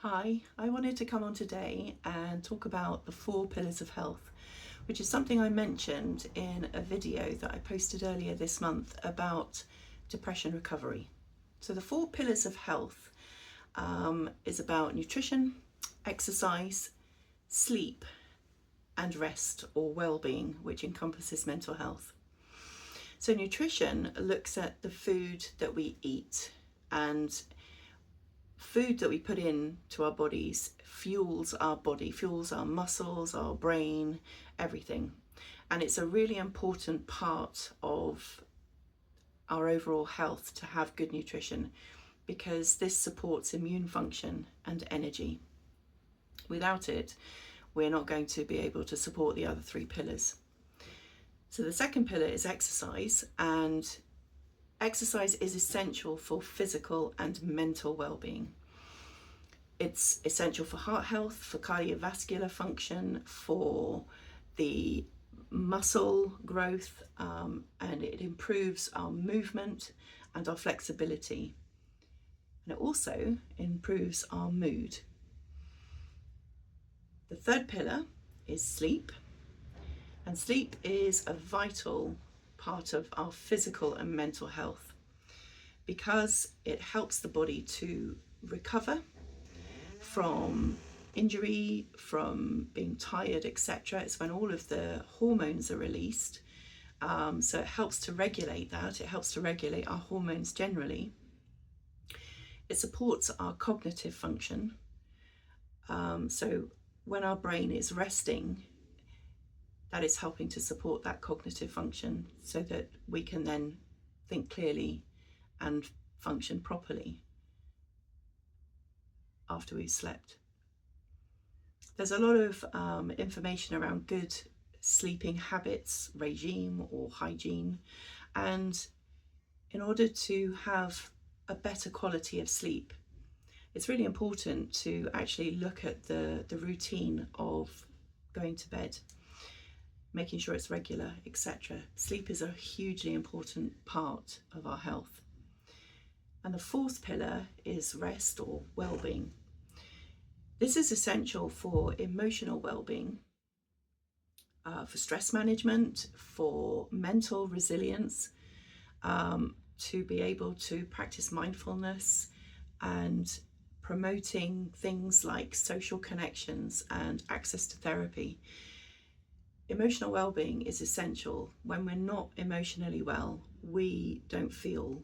Hi, I wanted to come on today and talk about the 4 pillars of health, which is something I mentioned in a video that I posted earlier this month about depression recovery. So the 4 pillars of health is about nutrition, exercise, sleep, and rest or well-being, which encompasses mental health. So nutrition looks at the food that we eat, and food that we put into our bodies fuels our body, fuels our muscles, our brain, everything. And it's a really important part of our overall health to have good nutrition, because this supports immune function and energy. Without it, we're not going to be able to support the other 3 pillars. So the second pillar is exercise, and exercise is essential for physical and mental well-being. It's essential for heart health, for cardiovascular function, for the muscle growth, and it improves our movement and our flexibility. And it also improves our mood. The third pillar is sleep, and sleep is a vital part of our physical and mental health because it helps the body to recover from injury, from being tired, etc. It's when all of the hormones are released. So it helps to regulate that. It helps to regulate our hormones generally. It supports our cognitive function. So when our brain is resting, that is helping to support that cognitive function so that we can then think clearly and function properly after we've slept. There's a lot of information around good sleeping habits, regime or hygiene, and in order to have a better quality of sleep, it's really important to actually look at the routine of going to bed, making sure it's regular, etc. Sleep is a hugely important part of our health. And the 4th pillar is rest or well-being. This is essential for emotional well-being, for stress management, for mental resilience, to be able to practice mindfulness and promoting things like social connections and access to therapy. Emotional well-being is essential. When we're not emotionally well, we don't feel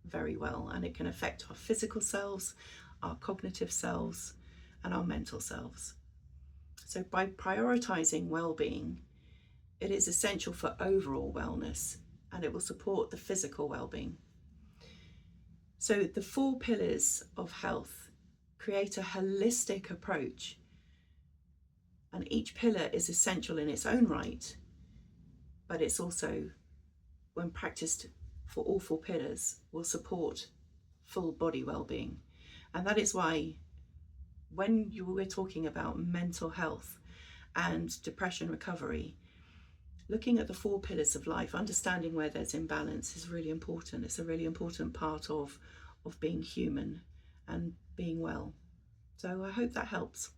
very well, and it can affect our physical selves, our cognitive selves, and our mental selves. So by prioritizing well-being, it is essential for overall wellness, and it will support the physical well-being. So the 4 pillars of health create a holistic approach, and each pillar is essential in its own right, but it's also, when practiced for all 4 pillars, will support full body well-being. And that is why when we're talking about mental health and depression recovery, looking at the 4 pillars of life, understanding where there's imbalance is really important. It's a really important part of being human and being well. So I hope that helps.